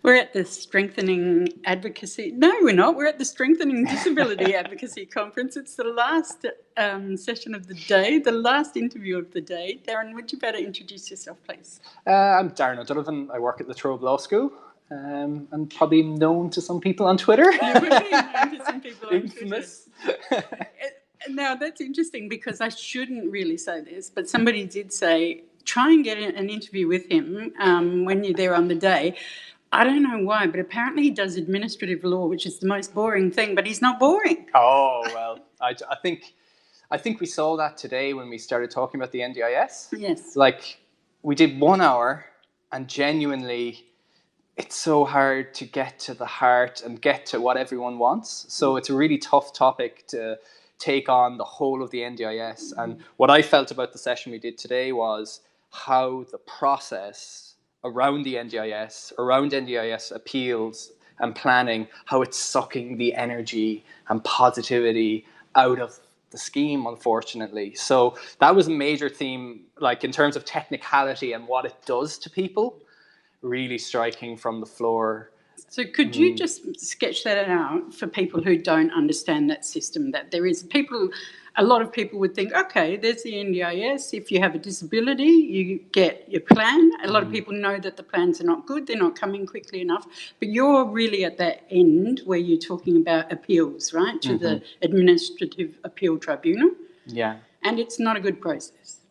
We're at the Strengthening Advocacy. No, we're not. We're at the Strengthening Disability Advocacy Conference. It's the last session of the day, the last interview of the day. Darren, would you better introduce yourself, please? I'm Darren O'Donovan. I work at the Trobe Law School. And probably known to some people on Twitter. You would be known to some people on Infamous. Twitter. Now, that's interesting because I shouldn't really say this, but somebody did say, try and get an interview with him when you're there on the day. I don't know why, but apparently he does administrative law, which is the most boring thing, but he's not boring. Oh, well, I think we saw that today when we started talking about the NDIS. Yes. Like, we did 1 hour, and genuinely, it's so hard to get to the heart and get to what everyone wants. So it's a really tough topic to take on the whole of the NDIS. And what I felt about the session we did today was how the process around the NDIS, around NDIS appeals and planning, how it's sucking the energy and positivity out of the scheme, unfortunately. So that was a major theme, like in terms of technicality and what it does to people, really striking from the floor. So could you just sketch that out for people who don't understand that system, that there is people... A lot of people would think, okay, there's the NDIS. If you have a disability, you get your plan. A lot of people know that the plans are not good. They're not coming quickly enough. But you're really at that end where you're talking about appeals, right, to the Administrative Appeal Tribunal. Yeah. And it's not a good process.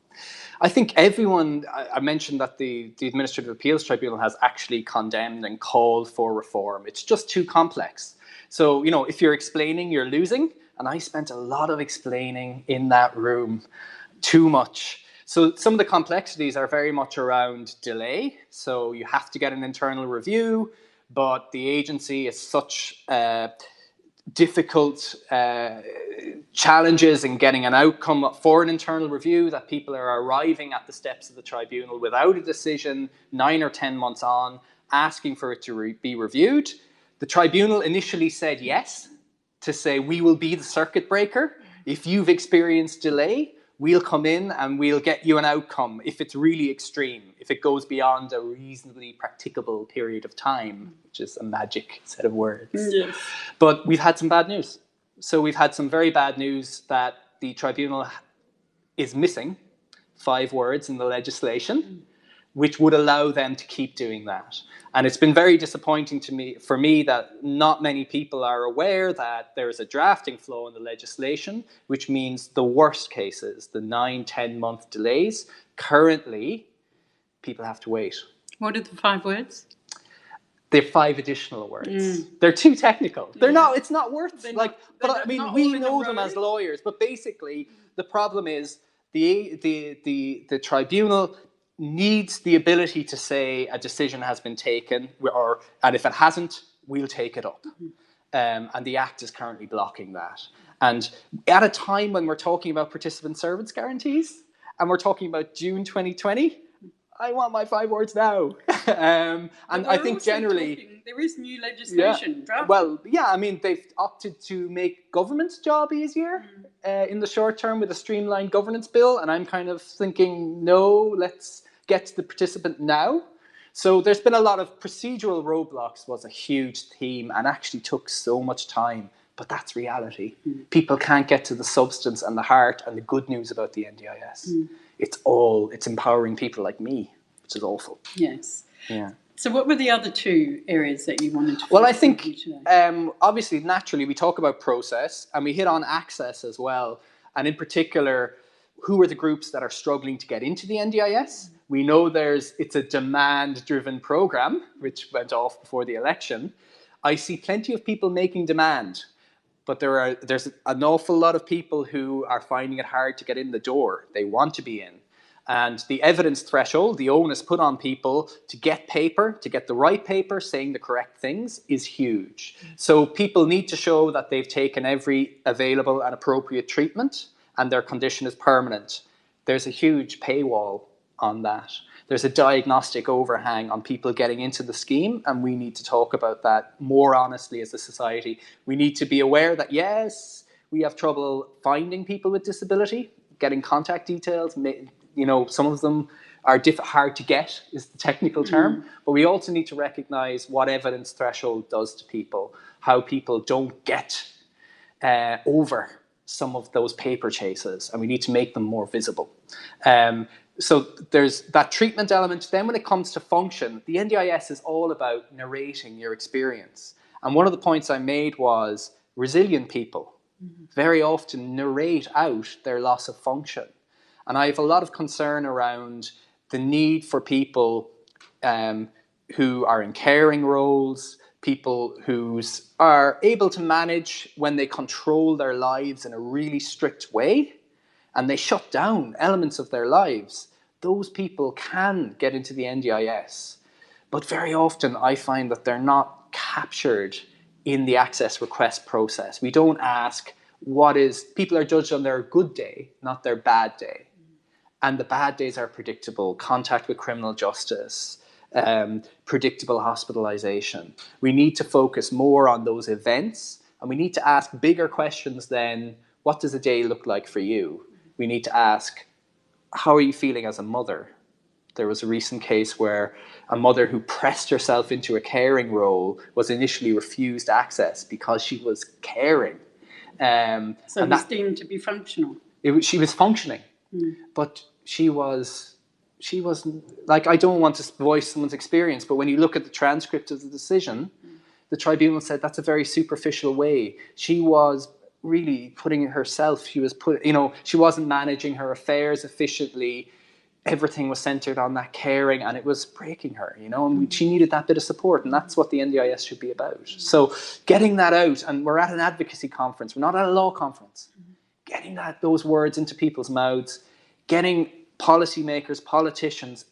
I think everyone, I mentioned that the Administrative Appeals Tribunal has actually condemned and called for reform. It's just too complex. So, if you're explaining, you're losing. And I spent a lot of explaining in that room, too much. So some of the complexities are very much around delay. So you have to get an internal review, but the agency is such difficult challenges in getting an outcome for an internal review that people are arriving at the steps of the tribunal without a decision 9 or 10 months on, asking for it to be reviewed. The tribunal initially said yes, to say we will be the circuit breaker. If you've experienced delay, we'll come in and we'll get you an outcome if it's really extreme, if it goes beyond a reasonably practicable period of time, which is a magic set of words. Yes. But we've had some bad news. So we've had some very bad news that the tribunal is missing 5 words in the legislation, which would allow them to keep doing that. And it's been very disappointing for me that not many people are aware that there is a drafting flaw in the legislation, which means the worst cases, the 9-10 month delays, currently people have to wait. What are the 5 words? They're 5 additional words. They're too technical. They're not. It's not worth. We know them as lawyers, but basically the problem is the tribunal needs the ability to say a decision has been taken, and if it hasn't, we'll take it up. And the Act is currently blocking that. And at a time when we're talking about participant servants guarantees, and we're talking about June 2020, I want my 5 words now. And I think generally... there is new legislation. Yeah, well, yeah, I mean, they've opted to make government's job easier in the short term with a streamlined governance bill. And I'm kind of thinking, no, let's get to the participant now. So there's been a lot of procedural roadblocks was a huge theme and actually took so much time. But that's reality. People can't get to the substance and the heart and the good news about the NDIS. It's empowering people like me, which is awful. Yes. Yeah. So what were the other 2 areas that you wanted to... Well, I think, obviously, naturally, we talk about process and we hit on access as well. And in particular, who are the groups that are struggling to get into the NDIS? We know it's a demand-driven program, which went off before the election. I see plenty of people making demand, but there's an awful lot of people who are finding it hard to get in the door. They want to be in. And the evidence threshold, the onus put on people to get the right paper saying the correct things is huge. So people need to show that they've taken every available and appropriate treatment and their condition is permanent. There's a huge paywall on that. There's a diagnostic overhang on people getting into the scheme, and we need to talk about that more honestly as a society. We need to be aware that, yes, we have trouble finding people with disability, getting contact details. Some of them are hard to get, is the technical term, but we also need to recognize what evidence threshold does to people, how people don't get over some of those paper chases, and we need to make them more visible. So there's that treatment element. Then when it comes to function, the NDIS is all about narrating your experience. And one of the points I made was resilient people very often narrate out their loss of function. And I have a lot of concern around the need for people who are in caring roles, people who are able to manage when they control their lives in a really strict way, and they shut down elements of their lives. Those people can get into the NDIS. But very often I find that they're not captured in the access request process. We don't ask people are judged on their good day, not their bad day. And the bad days are predictable: contact with criminal justice, predictable hospitalization. We need to focus more on those events, and we need to ask bigger questions than, what does a day look like for you? We need to ask, how are you feeling as a mother? There was a recent case where a mother who pressed herself into a caring role was initially refused access because she was caring. So it was deemed to be functional. She was functioning, but she was like, I don't want to voice someone's experience, but when you look at the transcript of the decision, the tribunal said that's a very superficial way. She was really putting herself, she wasn't managing her affairs efficiently. Everything was centered on that caring, and it was breaking her, and she needed that bit of support, and that's what the NDIS should be about. So getting that out, and we're at an advocacy conference, we're not at a law conference. Getting those words into people's mouths, getting policymakers, politicians,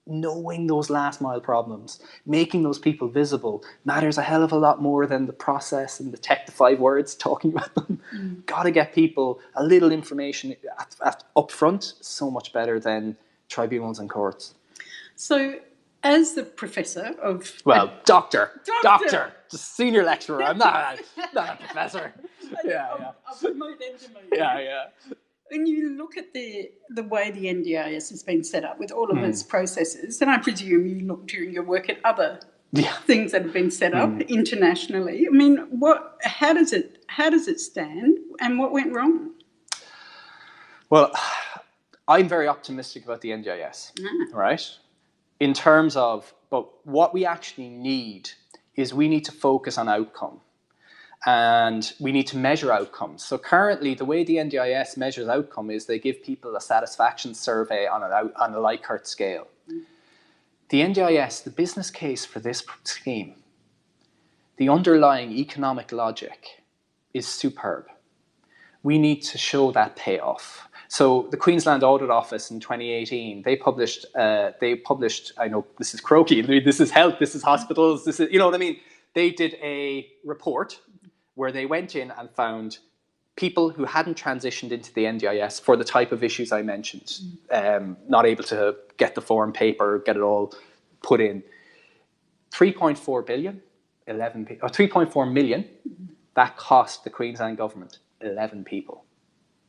knowing those last mile problems, making those people visible matters a hell of a lot more than the process and the tech, the 5 words talking about them. Got to get people a little information up front, so much better than tribunals and courts. So as the professor of... Doctor, just senior lecturer. I'm not a professor. I'll promote them to me. Yeah. When you look at the way the NDIS has been set up with all of its processes, and I presume you look during your work at other things that have been set up internationally. I mean, how does it stand, and what went wrong? Well, I'm very optimistic about the NDIS, right? In terms of, but what we actually need is we need to focus on outcome. And we need to measure outcomes. So currently, the way the NDIS measures outcome is they give people a satisfaction survey on a Likert scale. The NDIS, the business case for this scheme, the underlying economic logic is superb. We need to show that payoff. So the Queensland Audit Office in 2018, they published, I know this is croaky, this is health, this is hospitals, this is, you know what I mean? They did a report where they went in and found people who hadn't transitioned into the NDIS for the type of issues I mentioned, not able to get the form paper, get it all put in. 3.4 billion, 3.4 million, that cost the Queensland government 11 people.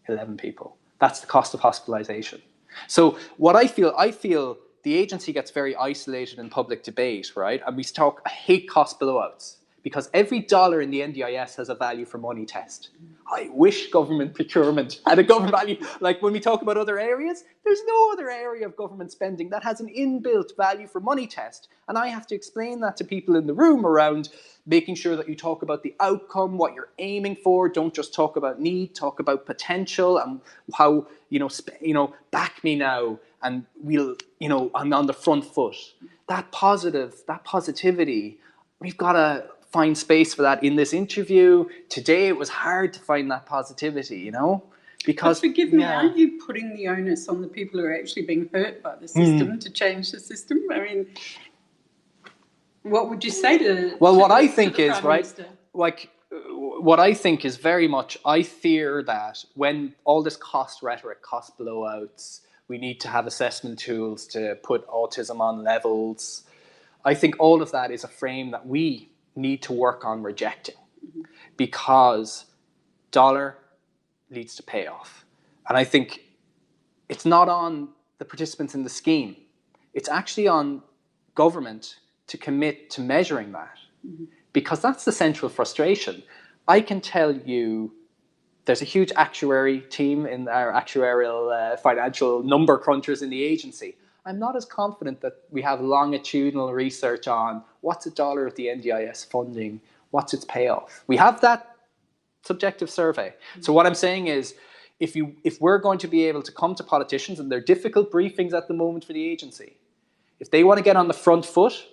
11 people. That's the cost of hospitalisation. So what I feel the agency gets very isolated in public debate, right? And I hate cost blowouts, because every dollar in the NDIS has a value for money test. I wish government procurement had a government value. Like when we talk about other areas, there's no other area of government spending that has an inbuilt value for money test. And I have to explain that to people in the room around making sure that you talk about the outcome, what you're aiming for. Don't just talk about need, talk about potential and how, back me now and I'm on the front foot. That positivity, we've got to find space for that in this interview. Today it was hard to find that positivity, because... But forgive me, aren't you putting the onus on the people who are actually being hurt by the system to change the system? I mean, what would you say to... Well, what I think is, right, like, what I think is very much, I fear that when all this cost rhetoric, cost blowouts, we need to have assessment tools to put autism on levels, I think all of that is a frame that we need to work on rejecting, because dollar leads to payoff. And I think it's not on the participants in the scheme It's actually on government to commit to measuring that, because that's the central frustration. I can tell you there's a huge actuary team in our actuarial financial number crunchers in the agency. I'm not as confident that we have longitudinal research on what's $1 of the NDIS funding, what's its payoff. We have that subjective survey. So what I'm saying is, if we're going to be able to come to politicians, and they're difficult briefings at the moment for the agency, if they want to get on the front foot,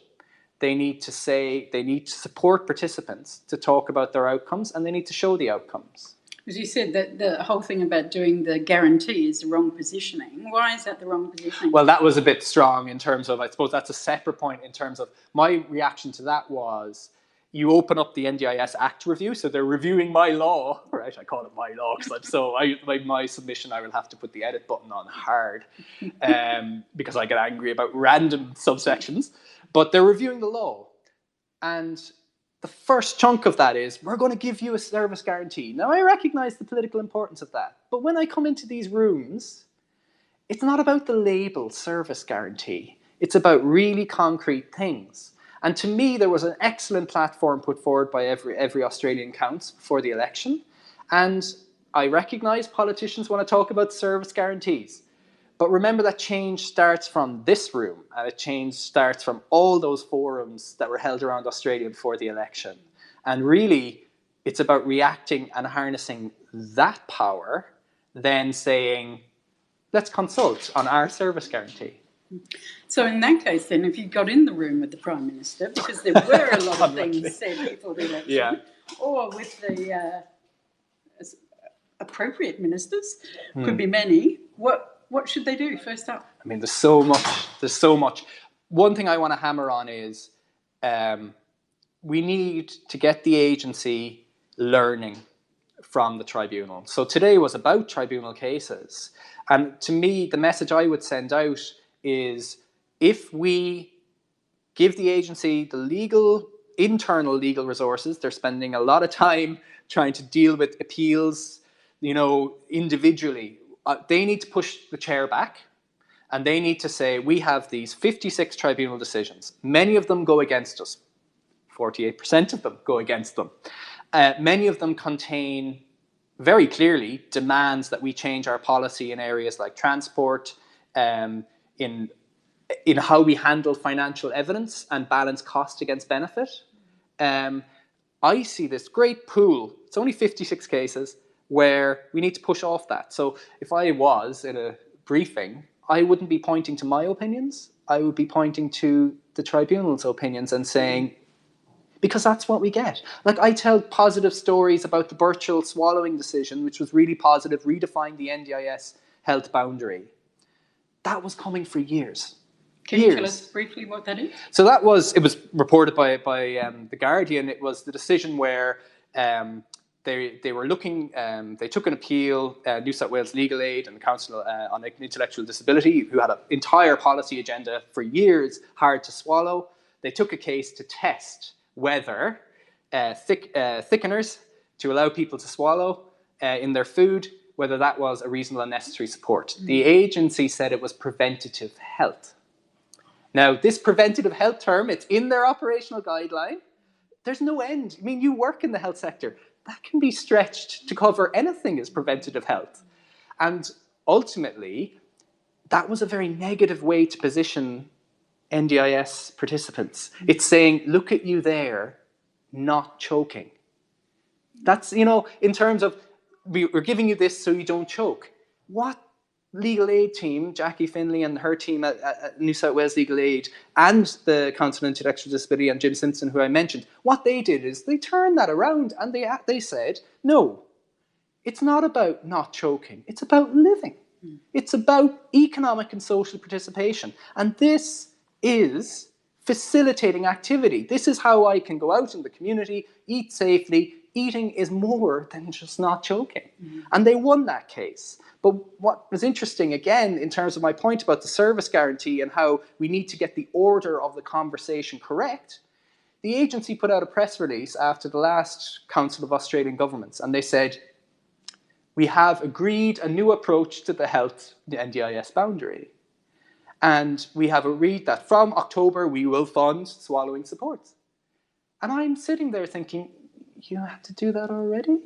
they need to support participants to talk about their outcomes, and they need to show the outcomes. As you said, that the whole thing about doing the guarantee is the wrong positioning. Why is that the wrong positioning? Well, that was a bit strong in terms of, I suppose that's a separate point in terms of, my reaction to that was, you open up the NDIS Act review, so they're reviewing my law, right? I call it my law, because my submission, I will have to put the edit button on hard, because I get angry about random subsections, but they're reviewing the law. And the first chunk of that is, we're going to give you a service guarantee. Now, I recognize the political importance of that, but when I come into these rooms, it's not about the label service guarantee. It's about really concrete things. And to me, there was an excellent platform put forward by every Australian counts before the election. And I recognize politicians want to talk about service guarantees. But remember that change starts from this room, and it change starts from all those forums that were held around Australia before the election. And really, it's about reacting and harnessing that power, then saying, let's consult on our service guarantee. So in that case, then, if you got in the room with the Prime Minister, because there were a lot of things said before the election, or with the appropriate ministers, could be many, what should they do first up? I mean, there's so much. One thing I want to hammer on is we need to get the agency learning from the tribunal. So today was about tribunal cases. And to me, the message I would send out is, if we give the agency the internal legal resources, they're spending a lot of time trying to deal with appeals, individually. They need to push the chair back, and they need to say, we have these 56 tribunal decisions. Many of them go against us. 48% of them go against them. Many of them contain, very clearly, demands that we change our policy in areas like transport, in how we handle financial evidence and balance cost against benefit. I see this great pool, it's only 56 cases, where we need to push off that. So if I was in a briefing, I wouldn't be pointing to my opinions, I would be pointing to the tribunal's opinions and saying, because that's what we get. Like, I tell positive stories about the Birchall swallowing decision, which was really positive, redefined the NDIS health boundary. That was coming for years. Can you tell us briefly what that is? So it was reported by The Guardian. It was the decision where they were looking, they took an appeal, New South Wales Legal Aid and the Council on Intellectual Disability, who had an entire policy agenda for years, hard to swallow. They took a case to test whether thickeners to allow people to swallow in their food, whether that was a reasonable and necessary support. The agency said it was preventative health. Now, this preventative health term, it's in their operational guideline. There's no end. I mean, you work in the health sector. That can be stretched to cover anything as preventative health. And ultimately, that was a very negative way to position NDIS participants. It's saying, look at you there, not choking. That's, in terms of, we're giving you this so you don't choke. What legal aid team, Jackie Finlay and her team at New South Wales Legal Aid, and the Council on Intellectual Disability and Jim Simpson, who I mentioned, what they did is they turned that around and they said, no, it's not about not choking, it's about living. It's about economic and social participation. And this is facilitating activity. This is how I can go out in the community, eat safely. Eating is more than just not choking. And they won that case. But what was interesting, again, in terms of my point about the service guarantee and how we need to get the order of the conversation correct, the agency put out a press release after the last Council of Australian Governments, and they said, we have agreed a new approach to the NDIS boundary. And we have a read that from October we will fund swallowing supports. And I'm sitting there thinking, you have to do that already?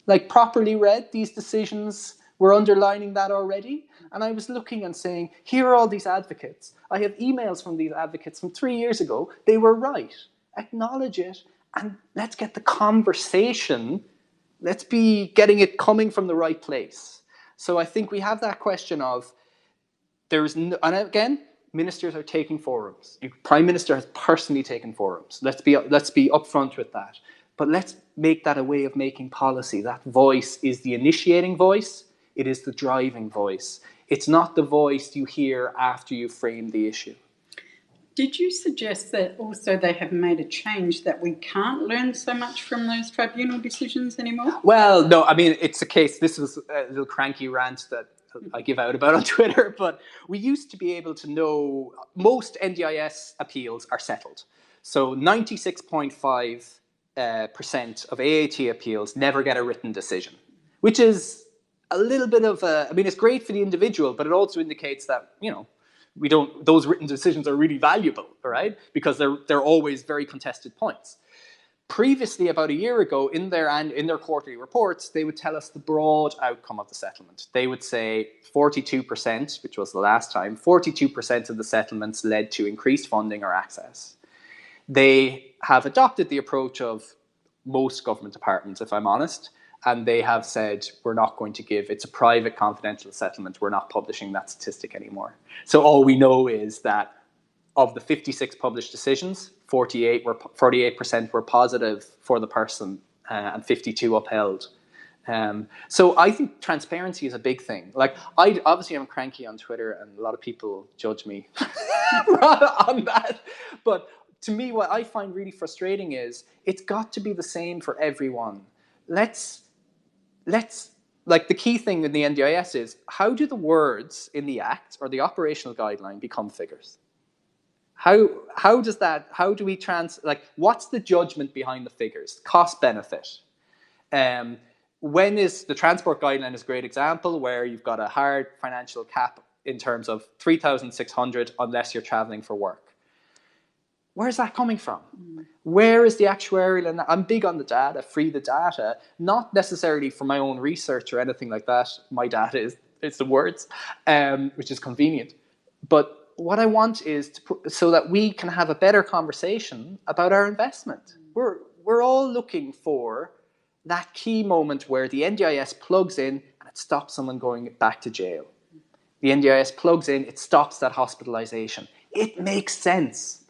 Like, properly read, these decisions, we're underlining that already. And I was looking and saying, here are all these advocates. I have emails from these advocates from 3 years ago. They were right. Acknowledge it, and let's get the conversation. Let's be getting it coming from the right place. So I think we have that question of, and again, ministers are taking forums. Prime Minister has personally taken forums. Let's be upfront with that. But let's make that a way of making policy. That voice is the initiating voice. It is the driving voice. It's not the voice you hear after you frame the issue. Did you suggest that also they have made a change that we can't learn so much from those tribunal decisions anymore? Well, no, I mean, it's a case, this was a little cranky rant that I give out about on Twitter, but we used to be able to know most NDIS appeals are settled. So 96.5% of AAT appeals never get a written decision, which is a little bit of a, I mean, it's great for the individual, but it also indicates that, those written decisions are really valuable, right? Because they're always very contested points. Previously, about a year ago, in their quarterly reports, they would tell us the broad outcome of the settlement. They would say 42%, which was the last time, 42% of the settlements led to increased funding or access. They have adopted the approach of most government departments, if I'm honest, and they have said, we're not going to it's a private confidential settlement, we're not publishing that statistic anymore. So all we know is that of the 56 published decisions, 48% were positive for the person and 52 upheld. So I think transparency is a big thing. Like, obviously I'm cranky on Twitter and a lot of people judge me on that. But to me, what I find really frustrating is it's got to be the same for everyone. Let's like, the key thing in the NDIS is, how do the words in the Act or the operational guideline become figures? How do we what's the judgment behind the figures? Cost benefit. When is the transport guideline is a great example where you've got a hard financial cap in terms of 3,600 unless you're traveling for work. Where's that coming from? Where is the actuarial? And I'm big on the data, free the data, not necessarily for my own research or anything like that. My data is the words, which is convenient. But what I want is to put, so that we can have a better conversation about our investment. We're all looking for that key moment where the NDIS plugs in and it stops someone going back to jail. The NDIS plugs in, it stops that hospitalization. It makes sense.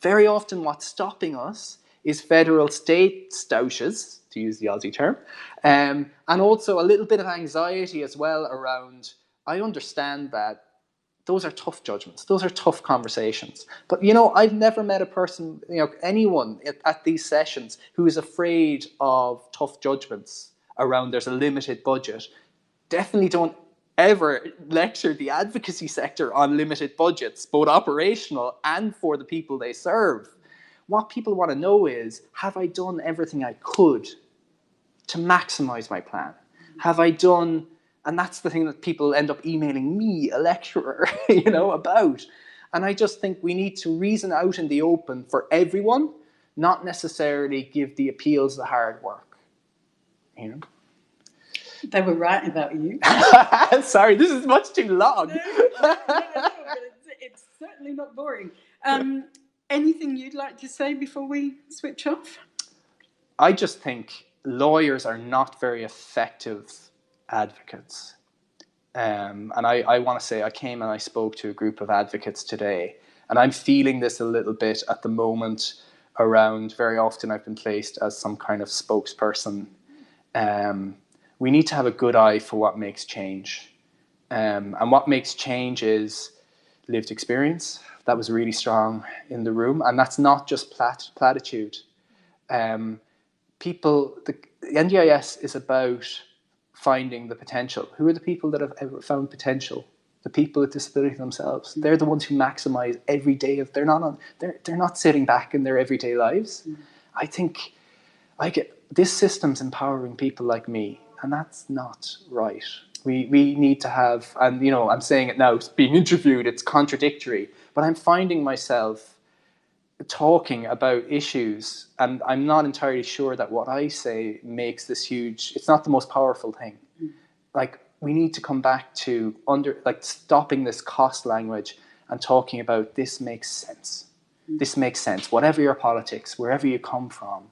Very often what's stopping us is federal state stoushes, to use the Aussie term, and also a little bit of anxiety as well around, I understand that those are tough judgments, those are tough conversations. But I've never met a person, anyone at these sessions who is afraid of tough judgments around there's a limited budget. Definitely don't ever lecture the advocacy sector on limited budgets, both operational and for the people they serve. What people want to know is, have I done everything I could to maximize my plan? Have I done, and that's the thing that people end up emailing me, a lecturer, about. And I just think we need to reason out in the open for everyone, not necessarily give the appeals the hard work. They were right about you. Sorry, this is much too long. No, but it's certainly not boring. Anything you'd like to say before we switch off? I just think lawyers are not very effective advocates. And I want to say, I came and I spoke to a group of advocates today, and I'm feeling this a little bit at the moment around, very often I've been placed as some kind of spokesperson. We need to have a good eye for what makes change. And what makes change is lived experience. That was really strong in the room. And that's not just platitude. The NDIS is about finding the potential. Who are the people that have ever found potential? The people with disability themselves. They're the ones who maximize every day of, they're not sitting back in their everyday lives. I think this system's empowering people like me, and that's not right. We need to have, and I'm saying it now, it's being interviewed, it's contradictory, but I'm finding myself talking about issues, and I'm not entirely sure that what I say makes this huge, it's not the most powerful thing. Like, we need to come back to stopping this cost language and talking about this makes sense. This makes sense. Whatever your politics, wherever you come from,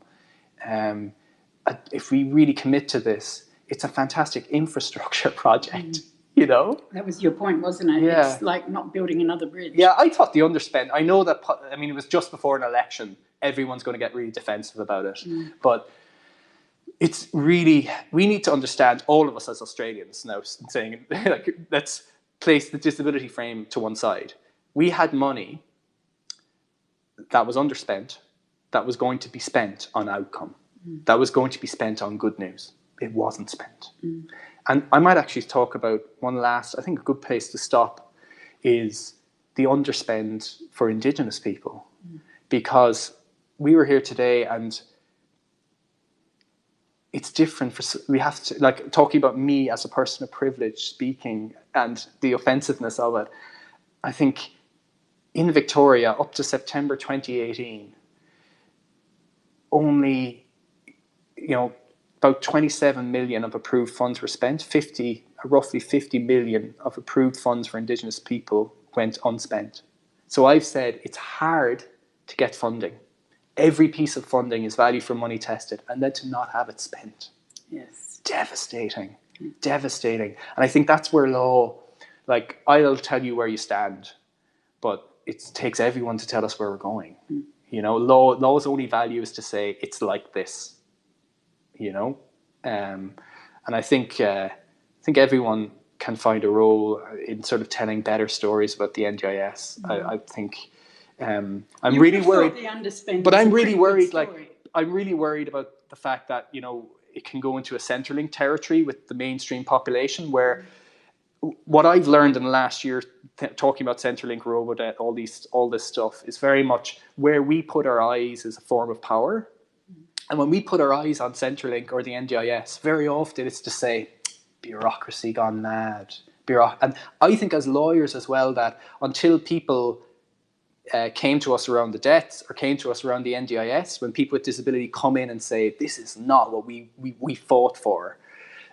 if we really commit to this, it's a fantastic infrastructure project. That was your point, wasn't it? Yeah. It's like not building another bridge. Yeah, I thought the underspend. I know that. It was just before an election. Everyone's going to get really defensive about it, but it's really, we need to understand, all of us as Australians now, saying, let's place the disability frame to one side. We had money that was underspent, that was going to be spent on outcome, that was going to be spent on good news. It wasn't spent. And I might actually talk about one last, I think a good place to stop is the underspend for Indigenous people. Because we were here today, and it's different we have to, talking about me as a person of privilege speaking and the offensiveness of it. I think in Victoria, up to September 2018, only, about 27 million of approved funds were spent. Roughly 50 million of approved funds for Indigenous people went unspent. So I've said it's hard to get funding. Every piece of funding is value for money tested, and then to not have it spent. Yes. Devastating. Devastating. And I think that's where law, I'll tell you where you stand, but it takes everyone to tell us where we're going. Law's only value is to say it's like this. And I think everyone can find a role in sort of telling better stories about the NDIS. I think I'm really worried. But I'm really worried. I'm really worried about the fact that it can go into a Centrelink territory with the mainstream population, where what I've learned in the last year talking about Centrelink, Robodebt, all this stuff is very much where we put our eyes is a form of power. And when we put our eyes on Centrelink or the NDIS, very often it's to say, bureaucracy gone mad. And I think as lawyers as well, that until people came to us around the debts or came to us around the NDIS, when people with disability come in and say, this is not what we fought for,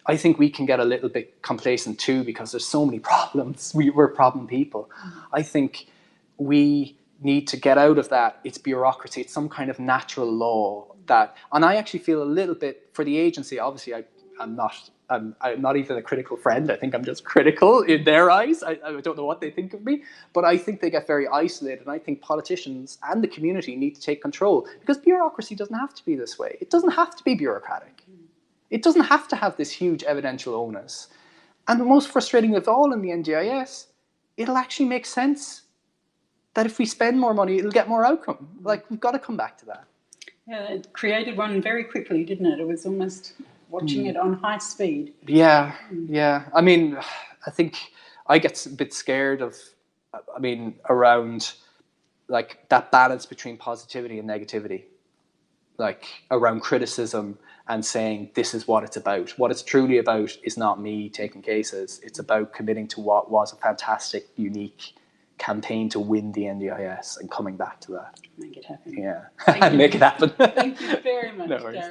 I think we can get a little bit complacent too, because there's so many problems. We're problem people. I think we need to get out of that. It's bureaucracy. It's some kind of natural law that, and I actually feel a little bit for the agency. Obviously, I'm not even a critical friend. I think I'm just critical in their eyes. I don't know what they think of me, but I think they get very isolated. And I think politicians and the community need to take control, because bureaucracy doesn't have to be this way. It doesn't have to be bureaucratic. It doesn't have to have this huge evidential onus. And the most frustrating of all in the NDIS, it'll actually make sense that if we spend more money, it'll get more outcome. We've got to come back to that. Yeah, it created one very quickly, didn't it? It was almost watching it on high speed. Yeah. I mean, I think I get a bit scared of, around that balance between positivity and negativity, around criticism and saying this is what it's about. What it's truly about is not me taking cases. It's about committing to what was a fantastic, unique campaign to win the NDIS and coming back to that. Make it happen. Yeah, make it happen. Thank you very much, No worries. Darren.